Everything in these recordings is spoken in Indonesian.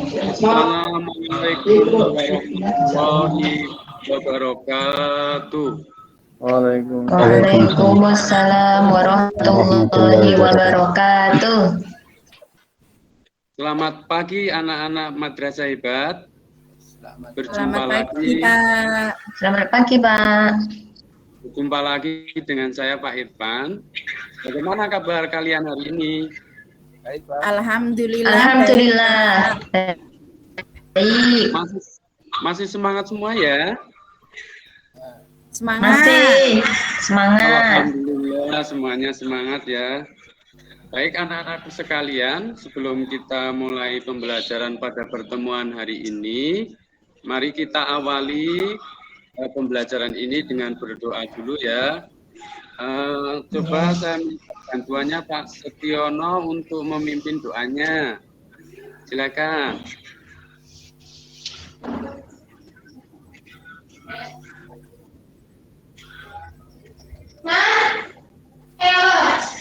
Assalamualaikum warahmatullahi wabarakatuh. Waalaikumsalam warahmatullahi wabarakatuh. Selamat pagi anak-anak Madrasah Hebat. Selamat pagi, Pak. Selamat pagi, Pak. Berjumpa lagi dengan saya Pak Irfan. Bagaimana kabar kalian hari ini? Baik, Pak. Alhamdulillah. Alhamdulillah. Baik. Masih semangat semua ya? Semangat. Masih semangat. Alhamdulillah semuanya semangat ya. Baik anak-anakku sekalian, sebelum kita mulai pembelajaran pada pertemuan hari ini, mari kita awali pembelajaran ini dengan berdoa dulu ya. Coba saya minta bantuannya Pak Setiono untuk memimpin doanya. Silakan.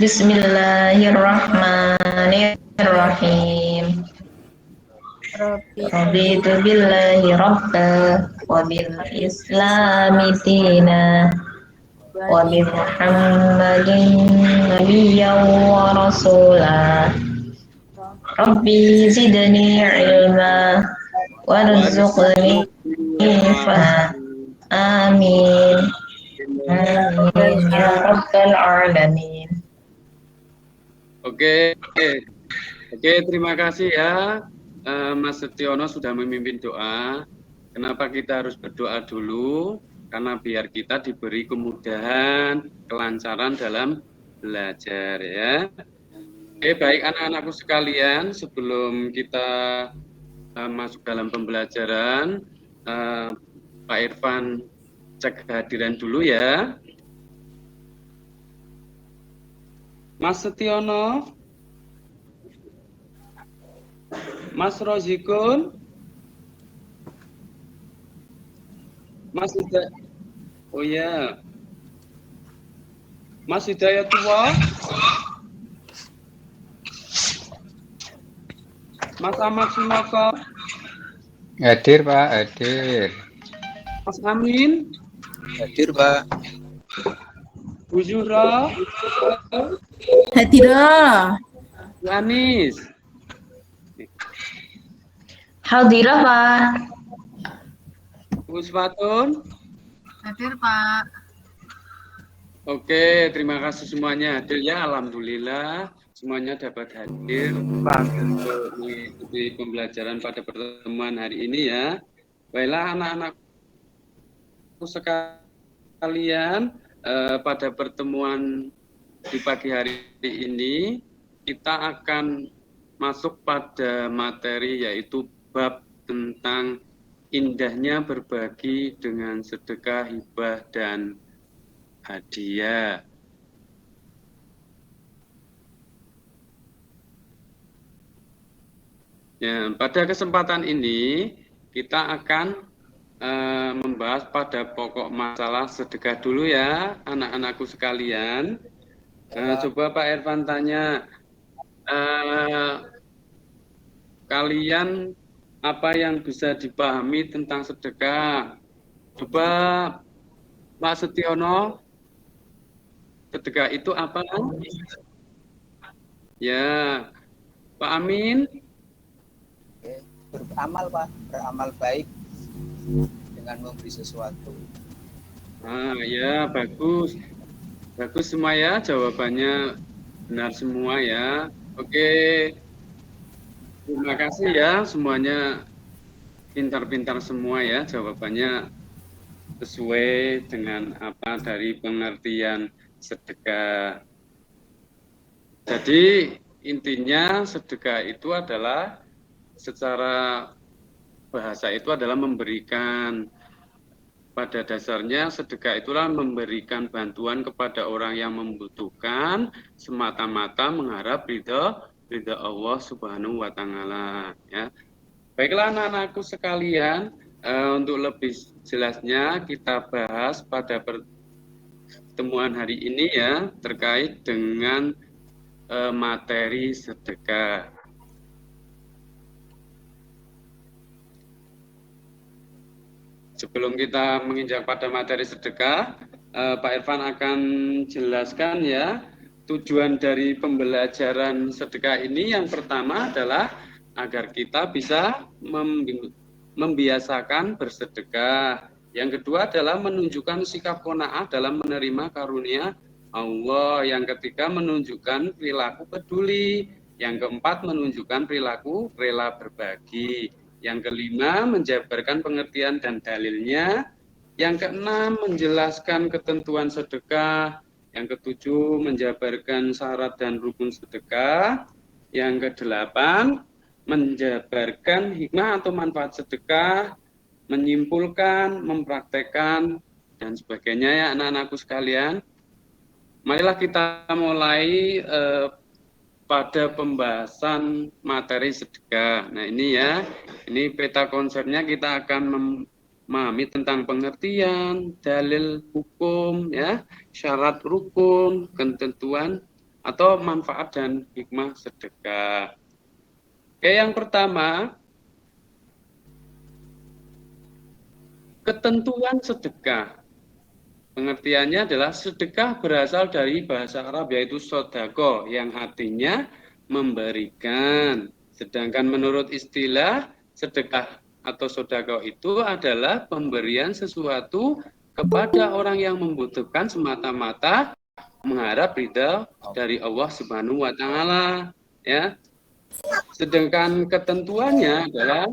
Bismillahirrahmanirrahim. Raditu billahi rabba wa bil islami dina wa bi Muhammadin nabiyyan wa rasula. Rabbi zidni ilma warzuqni fahma. Amin. Amin ya rabbal alamin. Oke, terima kasih ya. Mas Setiono sudah memimpin doa. Kenapa kita harus berdoa dulu? Karena biar kita diberi kemudahan, kelancaran dalam belajar ya. Oke, baik anak-anakku sekalian, sebelum kita masuk dalam pembelajaran, Pak Irfan cek kehadiran dulu ya. Mas Setiono, Mas Rozikun, Mas Hidayat, oh ya, Mas Hidayatullah, Mas Ahmad Sunoko, Hadir Pak, hadir. Mas Amin, Hadir Pak. Bu Zuhra, Hadir. Bu Anis, Hadirah, Pak. Bu Sfatun. Hadir, Pak. Oke, terima kasih semuanya hadir ya. Alhamdulillah semuanya dapat hadir untuk mengikuti pembelajaran pada pertemuan hari ini ya. Baiklah anak-anakku sekalian, pada pertemuan di pagi hari ini kita akan masuk pada materi yaitu bab tentang indahnya berbagi dengan sedekah, hibah, dan hadiah. Ya, pada kesempatan ini kita akan membahas pada pokok masalah sedekah dulu ya, anak-anakku sekalian. Coba Pak Irfan tanya, kalian apa yang bisa dipahami tentang sedekah? Coba Pak Setiono, sedekah itu apa? Ya, Pak Amin. Beramal Pak, beramal baik dengan memberi sesuatu. Ya, bagus. Bagus semua ya, jawabannya benar semua ya. Oke, terima kasih ya semuanya, pintar-pintar semua ya, jawabannya sesuai dengan apa dari pengertian sedekah. Jadi intinya sedekah itu adalah secara bahasa itu adalah memberikan. Pada dasarnya sedekah itulah memberikan bantuan kepada orang yang membutuhkan semata-mata mengharap ridha Allah Subhanahu wa taala ya. Baiklah anak-anakku sekalian, untuk lebih jelasnya kita bahas pada pertemuan hari ini ya terkait dengan materi sedekah. sebelum kita menginjak pada materi sedekah, Pak Irfan akan jelaskan ya tujuan dari pembelajaran sedekah ini. Yang pertama adalah agar kita bisa membiasakan bersedekah. Yang kedua adalah menunjukkan sikap qanaah dalam menerima karunia Allah. Yang ketiga menunjukkan perilaku peduli. Yang keempat menunjukkan perilaku rela berbagi. Yang kelima menjabarkan pengertian dan dalilnya. Yang keenam menjelaskan ketentuan sedekah. Yang ketujuh menjabarkan syarat dan rukun sedekah. Yang kedelapan menjabarkan hikmah atau manfaat sedekah, menyimpulkan, mempraktekkan, dan sebagainya ya anak-anakku sekalian. Marilah kita mulai pada pembahasan materi sedekah. Nah ini ya, ini peta konsepnya kita akan memahami tentang pengertian, dalil hukum, ya, syarat rukun, ketentuan atau manfaat dan hikmah sedekah. Oke, yang pertama, ketentuan sedekah. Pengertiannya adalah sedekah berasal dari bahasa Arab yaitu sodako, yang artinya memberikan. Sedangkan menurut istilah sedekah atau sodako itu adalah pemberian sesuatu kepada orang yang membutuhkan semata-mata mengharap ridha dari Allah Subhanahu wa Ta'ala, ya. Sedangkan ketentuannya adalah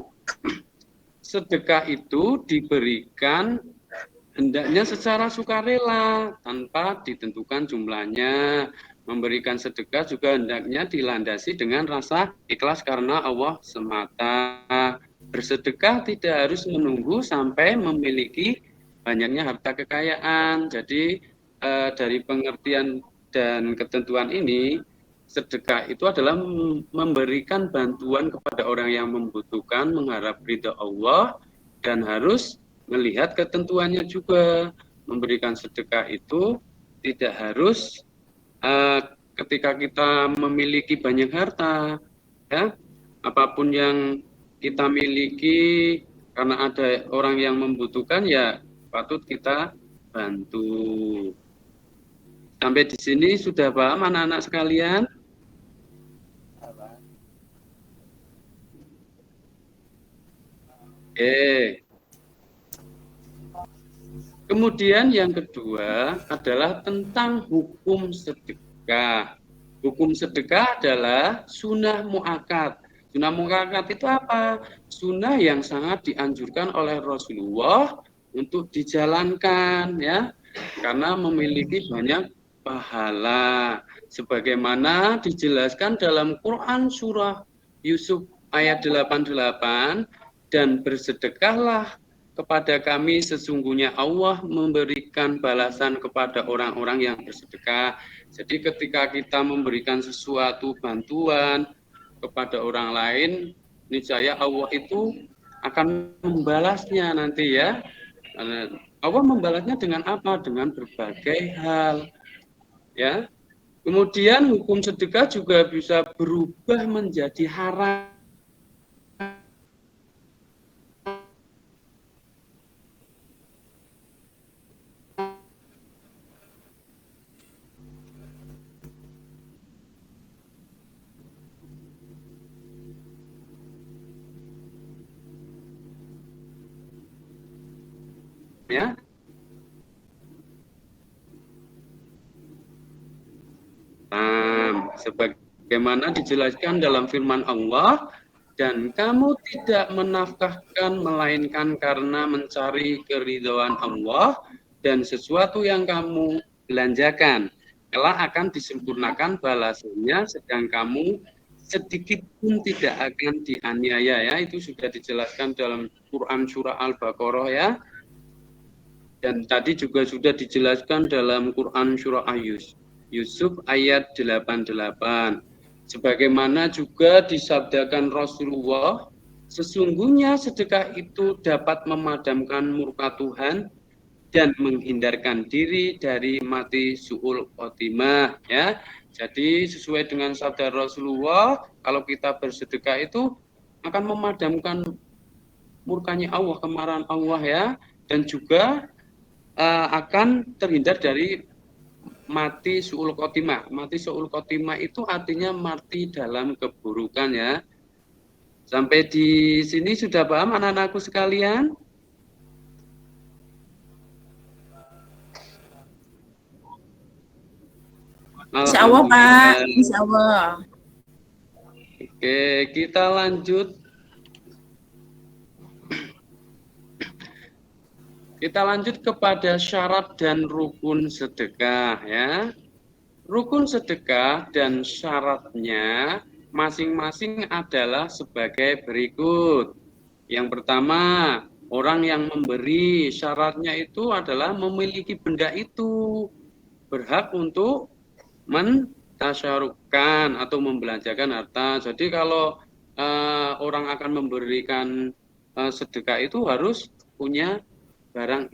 sedekah itu diberikan hendaknya secara sukarela tanpa ditentukan jumlahnya. Memberikan sedekah juga hendaknya dilandasi dengan rasa ikhlas karena Allah semata. Bersedekah tidak harus menunggu sampai memiliki banyaknya harta kekayaan. Jadi dari pengertian dan ketentuan ini, sedekah itu adalah memberikan bantuan kepada orang yang membutuhkan, mengharap ridha Allah, dan harus melihat ketentuannya juga. Memberikan sedekah itu tidak harus ketika kita memiliki banyak harta, ya, apapun yang kita miliki karena ada orang yang membutuhkan, ya patut kita bantu. Sampai di sini sudah paham anak-anak sekalian? Oke. Kemudian yang kedua adalah tentang hukum sedekah. Hukum sedekah adalah sunnah muakkad. Sunnah muakkad itu apa? Sunnah yang sangat dianjurkan oleh Rasulullah untuk dijalankan, ya, karena memiliki banyak pahala. Sebagaimana dijelaskan dalam Quran surah Yusuf ayat 88, dan bersedekahlah kepada kami, sesungguhnya Allah memberikan balasan kepada orang-orang yang bersedekah. Jadi ketika kita memberikan sesuatu bantuan kepada orang lain, niscaya Allah itu akan membalasnya nanti, ya. Allah membalasnya dengan apa? Dengan berbagai hal, ya. Kemudian hukum sedekah juga bisa berubah menjadi haram. Ya, sebagaimana dijelaskan dalam firman Allah, dan kamu tidak menafkahkan melainkan karena mencari keridhaan Allah, dan sesuatu yang kamu belanjakan kelak akan disempurnakan balasannya, sedang kamu sedikit pun tidak akan dianiaya, ya. Itu sudah dijelaskan dalam Quran surah Al-Baqarah, ya. Dan tadi juga sudah dijelaskan dalam Quran surah Yusuf ayat 88. Sebagaimana juga disabdakan Rasulullah, sesungguhnya sedekah itu dapat memadamkan murka Tuhan dan menghindarkan diri dari mati su'ul khotimah, ya. Jadi sesuai dengan sabda Rasulullah, kalau kita bersedekah itu akan memadamkan murkanya Allah, kemarahan Allah, ya. dan juga akan terhindar dari mati su'ul khotimah. Mati su'ul khotimah itu artinya mati dalam keburukan ya. Sampai di sini sudah paham anak-anakku sekalian? Insya Allah Pak, Insya Allah. Oke, kita lanjut. Kita lanjut kepada syarat dan rukun sedekah ya. Rukun sedekah dan syaratnya masing-masing adalah sebagai berikut. Yang pertama, orang yang memberi syaratnya itu adalah memiliki benda itu, berhak untuk mentasyarukkan atau membelanjakan harta. Jadi kalau orang akan memberikan sedekah itu harus punya barang,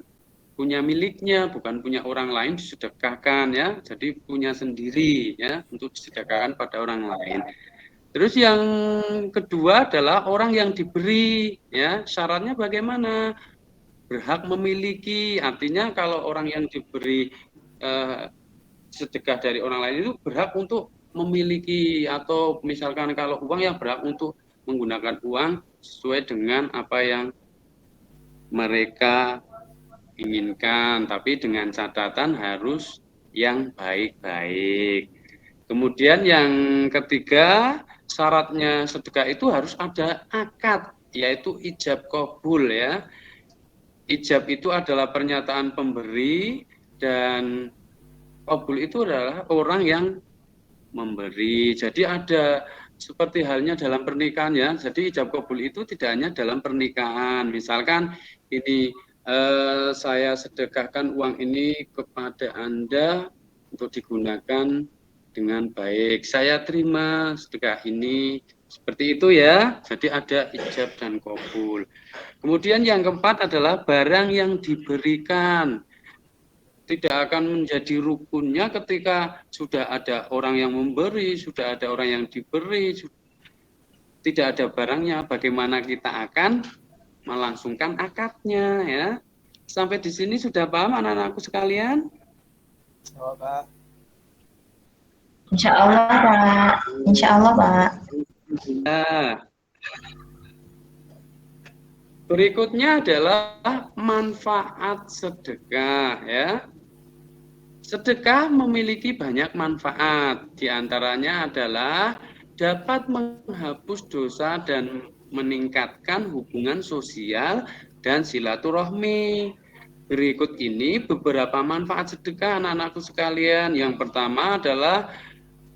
punya miliknya, bukan punya orang lain disedekahkan ya. Jadi punya sendiri ya untuk disedekahkan pada orang lain. Terus yang kedua adalah orang yang diberi ya, syaratnya bagaimana? Berhak memiliki, artinya kalau orang yang diberi sedekah dari orang lain itu berhak untuk memiliki, atau misalkan kalau uang yang berhak untuk menggunakan uang sesuai dengan apa yang mereka inginkan, tapi dengan catatan harus yang baik-baik. Kemudian yang ketiga, syaratnya sedekah itu harus ada akad, yaitu ijab qabul ya. Ijab itu adalah pernyataan pemberi dan qabul itu adalah orang yang memberi. Jadi ada seperti halnya dalam pernikahan ya. Jadi ijab qabul itu tidak hanya dalam pernikahan. Misalkan ini saya sedekahkan uang ini kepada Anda untuk digunakan dengan baik. Saya terima sedekah ini. Seperti itu ya. Jadi ada ijab dan qabul. Kemudian yang keempat adalah barang yang diberikan. Tidak akan menjadi rukunnya ketika sudah ada orang yang memberi, sudah ada orang yang diberi, tidak ada barangnya. Bagaimana kita akan melangsungkan akadnya ya. Sampai di sini sudah paham anak-anakku sekalian? Oh, Pak. Insya Allah Pak. Insya Allah Pak. Nah, berikutnya adalah manfaat sedekah ya. Sedekah memiliki banyak manfaat, diantaranya adalah dapat menghapus dosa dan meningkatkan hubungan sosial dan silaturahmi. Berikut ini beberapa manfaat sedekah anak-anakku sekalian. Yang pertama adalah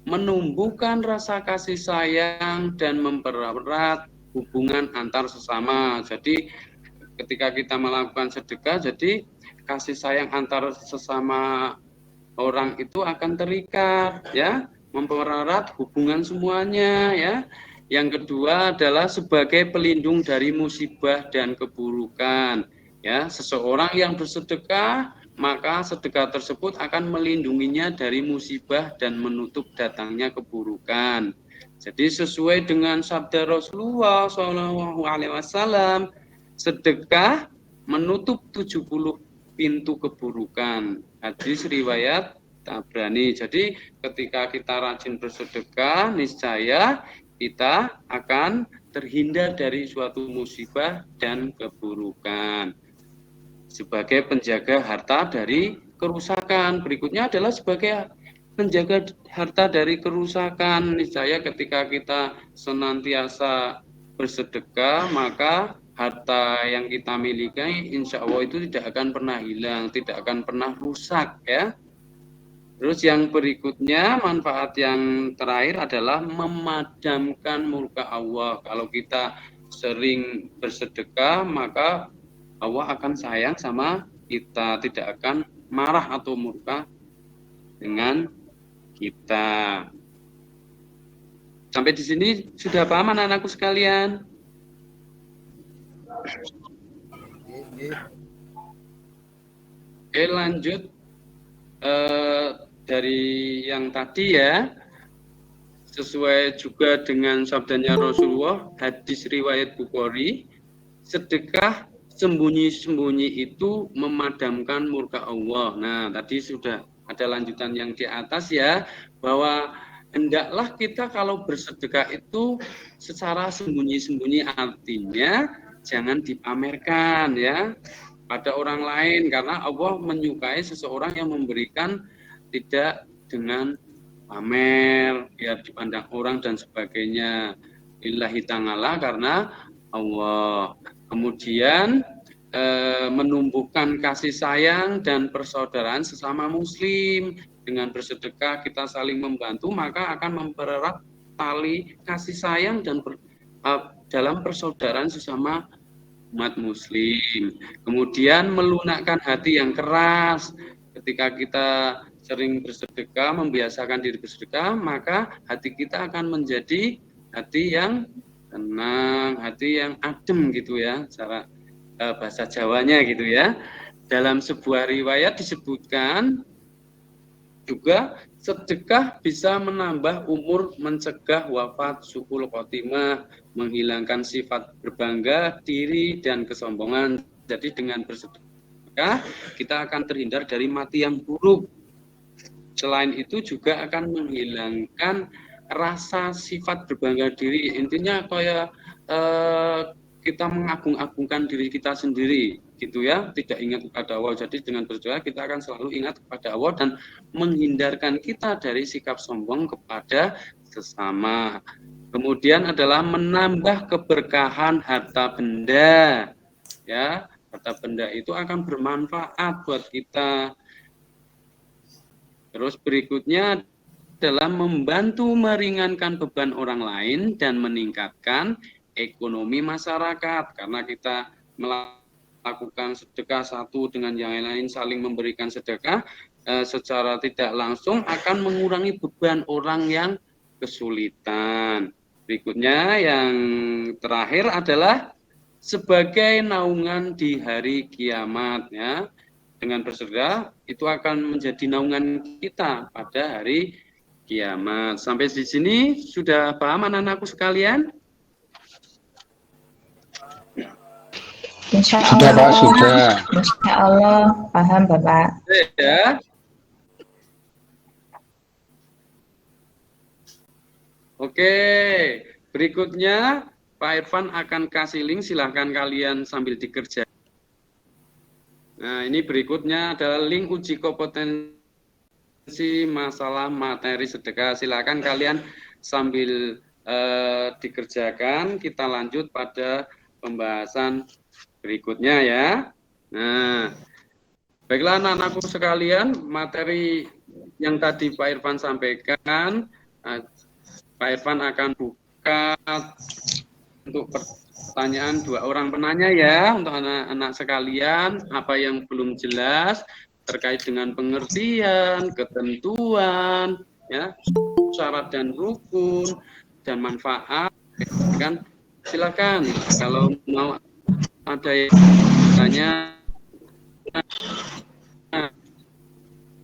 menumbuhkan rasa kasih sayang dan mempererat hubungan antar sesama. Jadi ketika kita melakukan sedekah, jadi kasih sayang antar sesama orang itu akan terikat ya, mempererat hubungan semuanya ya. Yang kedua adalah sebagai pelindung dari musibah dan keburukan ya. Seseorang yang bersedekah, maka sedekah tersebut akan melindunginya dari musibah dan menutup datangnya keburukan. Jadi sesuai dengan sabda Rasulullah SAW, sedekah menutup 70 pintu keburukan. Hadis riwayat Tabrani. Jadi ketika kita rajin bersedekah, niscaya kita akan terhindar dari suatu musibah dan keburukan. Sebagai penjaga harta dari kerusakan. Berikutnya adalah sebagai penjaga harta dari kerusakan. Niscaya ketika kita senantiasa bersedekah, maka harta yang kita miliki insya Allah itu tidak akan pernah hilang, tidak akan pernah rusak ya. Terus yang berikutnya, manfaat yang terakhir adalah memadamkan murka Allah. Kalau kita sering bersedekah, maka Allah akan sayang sama kita, tidak akan marah atau murka dengan kita. Sampai di sini sudah paham anak-anakku sekalian? Oke, lanjut dari yang tadi ya, sesuai juga dengan sabdanya Rasulullah, hadis riwayat Bukhari, sedekah sembunyi-sembunyi itu memadamkan murka Allah. Nah, tadi sudah ada lanjutan yang di atas ya, bahwa hendaklah kita kalau bersedekah itu secara sembunyi-sembunyi, artinya jangan dipamerkan ya pada orang lain, karena Allah menyukai seseorang yang memberikan tidak dengan pamer, biar dipandang orang dan sebagainya. Lillahi ta'ala, karena Allah. Kemudian menumbuhkan kasih sayang dan persaudaraan sesama muslim. Dengan bersedekah kita saling membantu, maka akan mempererat tali kasih sayang dan dalam persaudaraan sesama umat muslim. Kemudian melunakkan hati yang keras. Ketika kita sering bersedekah, membiasakan diri bersedekah, maka hati kita akan menjadi hati yang tenang, hati yang adem gitu ya, cara bahasa Jawanya gitu ya. Dalam sebuah riwayat disebutkan juga sedekah bisa menambah umur, mencegah wafat, su'ul khotimah, menghilangkan sifat berbangga diri dan kesombongan. Jadi dengan bersedekah kita akan terhindar dari mati yang buruk. Selain itu juga akan menghilangkan rasa sifat berbangga diri. Intinya kayak kita mengagung-agungkan diri kita sendiri gitu ya, tidak ingat kepada Allah. Jadi dengan berdoa kita akan selalu ingat kepada Allah dan menghindarkan kita dari sikap sombong kepada sesama. Kemudian adalah menambah keberkahan harta benda. Ya, harta benda itu akan bermanfaat buat kita. Terus berikutnya adalah membantu meringankan beban orang lain dan meningkatkan ekonomi masyarakat, karena kita melakukan sedekah satu dengan yang lain, saling memberikan sedekah secara tidak langsung akan mengurangi beban orang yang kesulitan. Berikutnya yang terakhir adalah sebagai naungan di hari kiamat ya. Dengan bersedekah itu akan menjadi naungan kita pada hari kiamat. Sampai di sini sudah paham anak-anakku sekalian? Insya Sudah Allah. Pak, sudah. Insya Allah paham Bapak. Ya. Oke, berikutnya Pak Irfan akan kasih link, silahkan kalian sambil dikerjakan. Nah, ini berikutnya adalah link uji kompetensi masalah materi sedekah. Silakan kalian sambil dikerjakan. Kita lanjut pada pembahasan berikutnya ya. Nah, baiklah anak-anakku sekalian, materi yang tadi Pak Irfan sampaikan, Pak Irfan akan buka untuk pertanyaan dua orang penanya ya, untuk anak-anak sekalian, apa yang belum jelas terkait dengan pengertian, ketentuan, ya, syarat dan rukun dan manfaat, kan? Silakan kalau mau ada yang tanya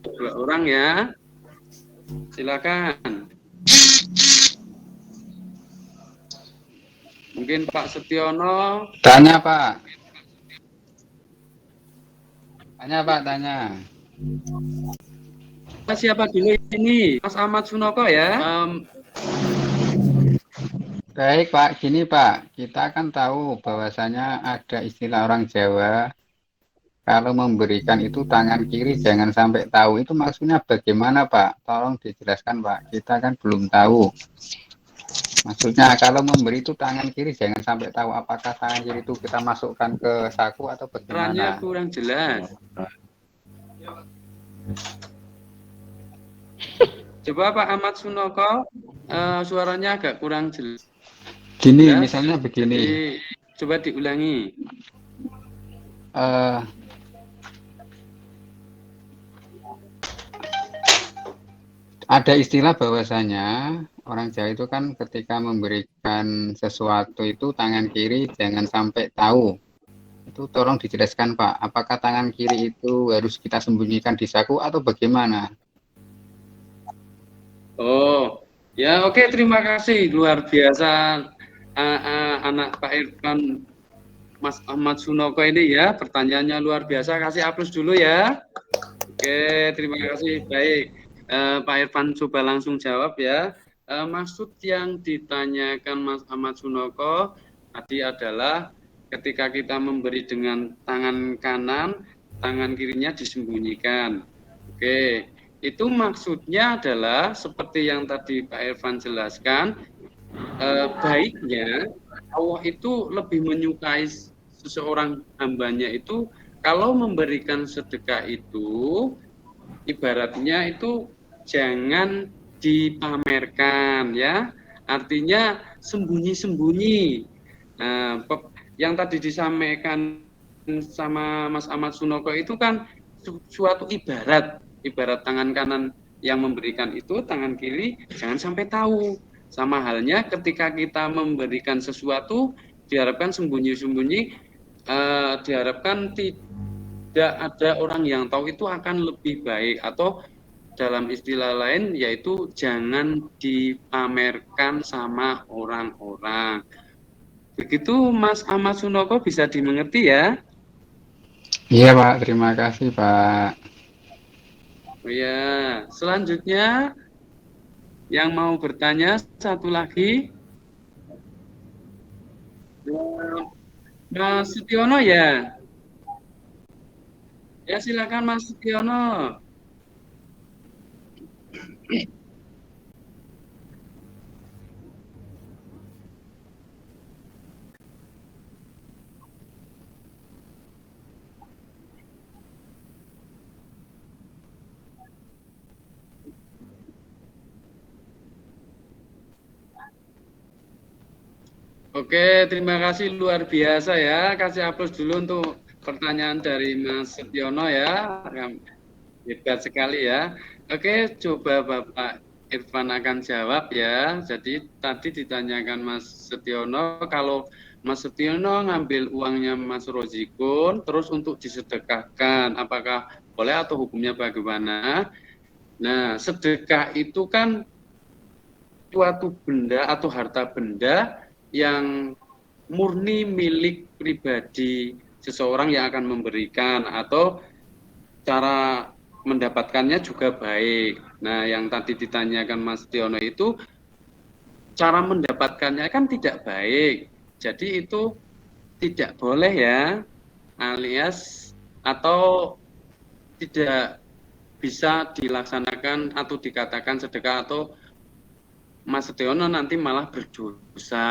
dua orang ya, silakan. Mungkin Pak Setiono. Tanya Pak. Tanya. Siapa dulu ini? Mas Ahmad Sunoko ya. Baik Pak, gini Pak, kita kan tahu bahwasanya ada istilah orang Jawa, kalau memberikan itu tangan kiri jangan sampai tahu. Itu maksudnya bagaimana Pak? Tolong dijelaskan Pak, kita kan belum tahu. Maksudnya kalau memberi itu tangan kiri jangan sampai tahu, apakah tangan kiri itu kita masukkan ke saku atau bagaimana? Perannya kurang jelas. Coba Pak Ahmad Sunoko, suaranya agak kurang jelas. Gini, Ya, misalnya begini. Jadi, coba diulangi. Ada istilah bahwasanya orang Jawa itu kan ketika memberikan sesuatu itu tangan kiri jangan sampai tahu. Itu tolong dijelaskan Pak, apakah tangan kiri itu harus kita sembunyikan di saku atau bagaimana? Oh, ya oke, terima kasih. Luar biasa anak Pak Irfan Mas Ahmad Sunoko ini ya, pertanyaannya luar biasa. Kasih aplaus dulu ya. Oke, terima kasih. Baik, Pak Irfan coba langsung jawab ya. Maksud yang ditanyakan Mas Ahmad Sunoko tadi adalah ketika kita memberi dengan tangan kanan, tangan kirinya disembunyikan. Oke, itu maksudnya adalah seperti yang tadi Pak Irfan jelaskan, baiknya Allah itu lebih menyukai seseorang hambanya itu kalau memberikan sedekah itu ibaratnya itu jangan dipamerkan ya, artinya sembunyi-sembunyi. Nah, yang tadi disampaikan sama Mas Ahmad Sunoko itu kan suatu ibarat tangan kanan yang memberikan itu, tangan kiri jangan sampai tahu. Sama halnya ketika kita memberikan sesuatu diharapkan sembunyi-sembunyi, diharapkan tidak ada orang yang tahu, itu akan lebih baik, atau dalam istilah lain yaitu jangan dipamerkan sama orang-orang. Begitu Mas Ahmad Sunoko, bisa dimengerti ya? Iya Pak, terima kasih Pak. Oh ya, selanjutnya yang mau bertanya satu lagi, Mas Sutiono ya? Ya silakan Mas Sutiono. Oke, terima kasih luar biasa ya. Kasih aplaus dulu untuk pertanyaan dari Mas Setiono ya. Hebat sekali ya. Oke, coba Bapak Irfan akan jawab ya. Jadi tadi ditanyakan Mas Setiono, kalau Mas Setiono ngambil uangnya Mas Rozikun terus untuk disedekahkan, apakah boleh atau hukumnya bagaimana? Nah, sedekah itu kan suatu benda atau harta benda yang murni milik pribadi seseorang yang akan memberikan, atau cara mendapatkannya juga baik. Nah, yang tadi ditanyakan Mas Tiono itu cara mendapatkannya kan tidak baik. Jadi itu tidak boleh ya, alias atau tidak bisa dilaksanakan atau dikatakan sedekah, atau Mas Setiono nanti malah berdosa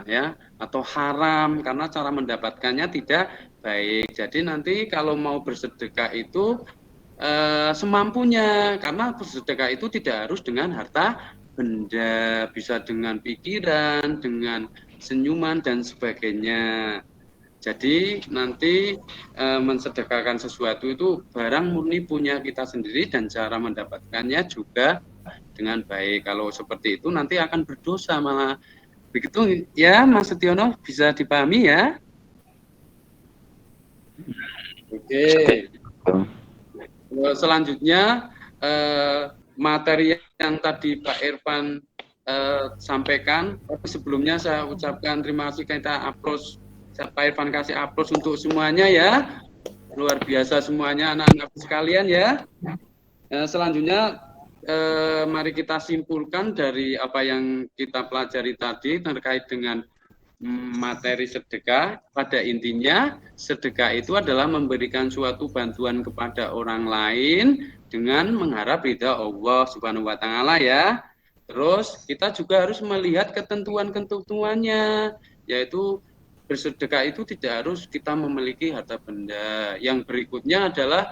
ya, atau haram karena cara mendapatkannya tidak baik. Jadi nanti kalau mau bersedekah itu semampunya, karena bersedekah itu tidak harus dengan harta benda, bisa dengan pikiran, dengan senyuman dan sebagainya. Jadi nanti mensedekahkan sesuatu itu barang murni punya kita sendiri dan cara mendapatkannya juga dengan baik. Kalau seperti itu nanti akan berdosa malah. Begitu ya Mas Setiono, bisa dipahami ya? Oke. Selanjutnya materi yang tadi Pak Irfan sampaikan, sebelumnya saya ucapkan terima kasih, kita aplaus, Pak Irfan kasih aplaus untuk semuanya ya. Luar biasa semuanya anak-anak sekalian ya. Selanjutnya mari kita simpulkan dari apa yang kita pelajari tadi terkait dengan materi sedekah. Pada intinya sedekah itu adalah memberikan suatu bantuan kepada orang lain dengan mengharap ridha Allah Subhanahu wa taala ya. Terus kita juga harus melihat ketentuan-ketentuannya, yaitu bersedekah itu tidak harus kita memiliki harta benda. Yang berikutnya adalah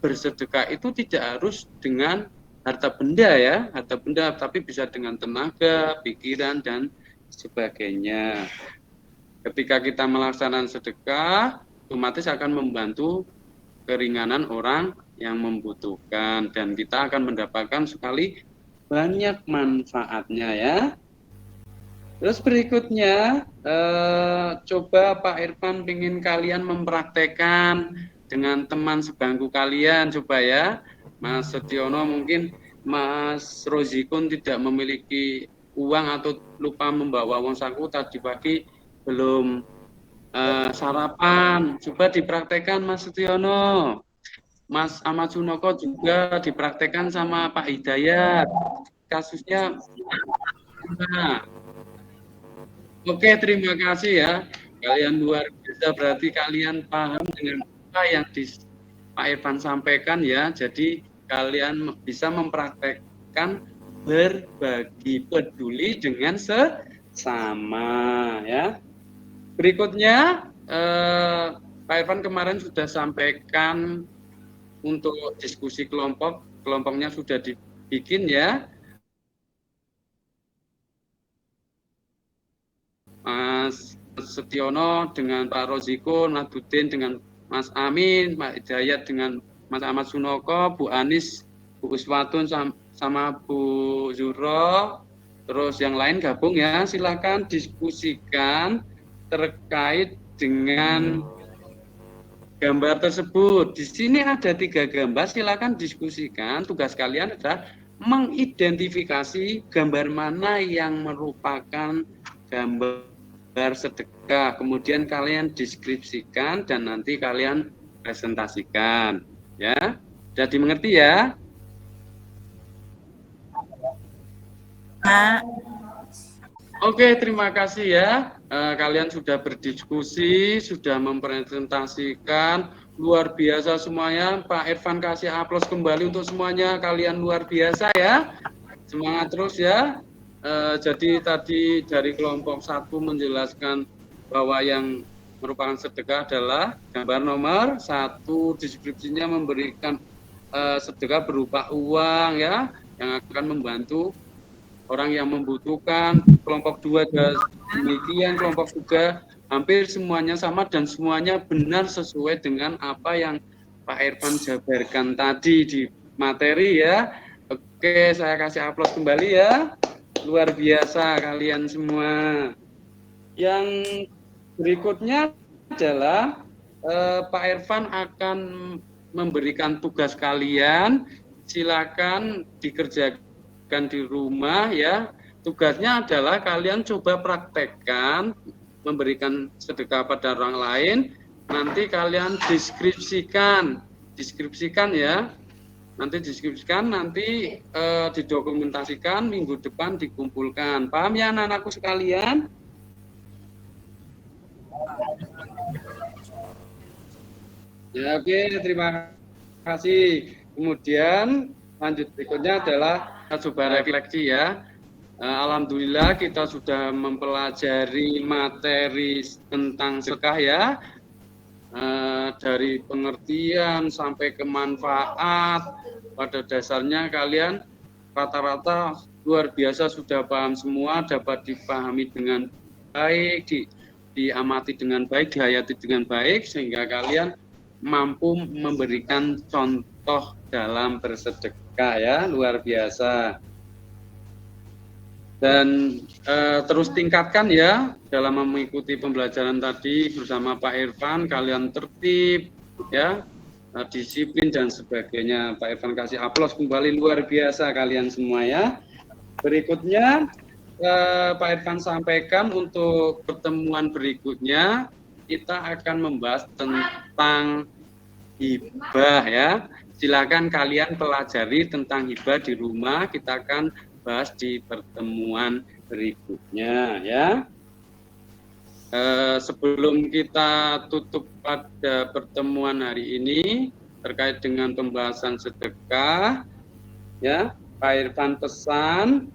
bersedekah itu tidak harus dengan harta benda ya, harta benda, tapi bisa dengan tenaga, pikiran dan sebagainya. Ketika kita melaksanakan sedekah, otomatis akan membantu keringanan orang yang membutuhkan dan kita akan mendapatkan sekali banyak manfaatnya ya. Terus berikutnya coba Pak Irfan ingin kalian mempraktekkan dengan teman sebangku kalian, coba ya. Mas Setiono mungkin Mas Rozikun tidak memiliki uang atau lupa membawa uang saku, tadi pagi belum sarapan. Coba dipraktekkan Mas Setiono. Mas Ahmad Sunoko juga dipraktekkan sama Pak Hidayat. Kasusnya. Nah, oke, terima kasih ya. Kalian luar biasa, berarti kalian paham dengan apa yang Pak Irfan sampaikan ya. Jadi kalian bisa mempraktekkan berbagi peduli dengan sesama ya. Berikutnya Pak Irfan kemarin sudah sampaikan untuk diskusi kelompok, kelompoknya sudah dibikin ya. Mas Setiono dengan Pak Roziko, Nadudin dengan Mas Amin, Pak Hidayat dengan Mas Ahmad Sunoko, Bu Anis, Bu Uswatun sama Bu Zuro, terus yang lain gabung ya, silakan diskusikan terkait dengan gambar tersebut. Di sini ada 3 gambar, silakan diskusikan. Tugas kalian adalah mengidentifikasi gambar mana yang merupakan gambar sedekah. Kemudian kalian deskripsikan dan nanti kalian presentasikan. Ya, sudah dimengerti ya? Pak. Oke, terima kasih ya. Kalian sudah berdiskusi, sudah mempresentasikan, luar biasa semuanya. Pak Irfan kasih aplaus kembali untuk semuanya. Kalian luar biasa ya. Semangat terus ya. Jadi tadi dari kelompok 1 menjelaskan bahwa yang merupakan sedekah adalah gambar nomor 1, deskripsinya memberikan sedekah berupa uang ya, yang akan membantu orang yang membutuhkan. Kelompok 2 demikian, kelompok 3 hampir semuanya sama dan semuanya benar sesuai dengan apa yang Pak Irfan jabarkan tadi di materi ya. Oke, saya kasih aplaus kembali ya. Luar biasa kalian semua. Yang berikutnya adalah Pak Irfan akan memberikan tugas kalian. Silakan dikerjakan di rumah ya. Tugasnya adalah kalian coba praktekkan memberikan sedekah pada orang lain. Nanti kalian deskripsikan ya. Nanti deskripsikan, nanti didokumentasikan, minggu depan dikumpulkan. Paham ya anak-anakku sekalian? Ya, oke, terima kasih. Kemudian lanjut berikutnya adalah coba refleksi ya. Alhamdulillah kita sudah mempelajari materi tentang sedekah ya. Dari pengertian sampai ke manfaat, pada dasarnya kalian rata-rata luar biasa sudah paham semua, dapat dipahami dengan baik, diamati dengan baik, dihayati dengan baik, sehingga kalian mampu memberikan contoh dalam bersedekah ya, luar biasa. Dan terus tingkatkan ya dalam mengikuti pembelajaran tadi bersama Pak Irfan, kalian tertib ya, disiplin dan sebagainya. Pak Irfan kasih aplaus kembali, luar biasa kalian semua ya. Berikutnya Pak Irfan sampaikan untuk pertemuan berikutnya kita akan membahas tentang hibah ya. Silakan kalian pelajari tentang hibah di rumah, kita akan bahas di pertemuan berikutnya ya. Sebelum kita tutup pada pertemuan hari ini terkait dengan pembahasan sedekah ya, Pak Irfan pesan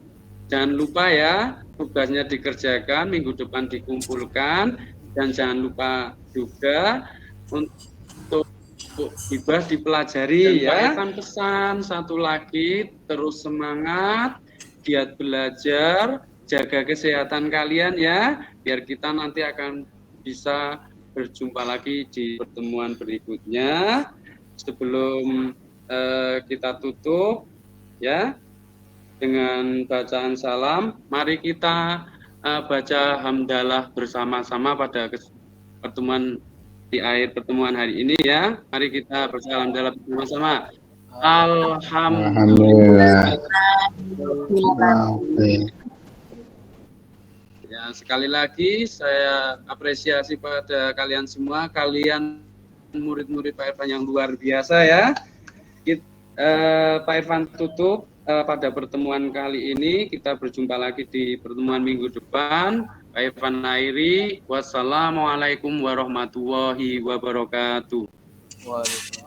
jangan lupa ya, tugasnya dikerjakan, minggu depan dikumpulkan, dan jangan lupa juga untuk hibah dipelajari dan ya. Pak Irfan pesan satu lagi, terus semangat, giat belajar, jaga kesehatan kalian ya, biar kita nanti akan bisa berjumpa lagi di pertemuan berikutnya. Sebelum kita tutup ya dengan bacaan salam, mari kita baca hamdalah bersama-sama pada pertemuan di akhir pertemuan hari ini ya. Mari kita baca hamdalah bersama-sama. Alhamdulillah. Ya, Sekali lagi saya apresiasi pada kalian semua, kalian murid-murid Pak Irfan yang luar biasa ya. Pak Irfan tutup pada pertemuan kali ini. Kita berjumpa lagi di pertemuan minggu depan. Pak Irfan akhiri. Wassalamualaikum warahmatullahi wabarakatuh. Waalaikumsalam.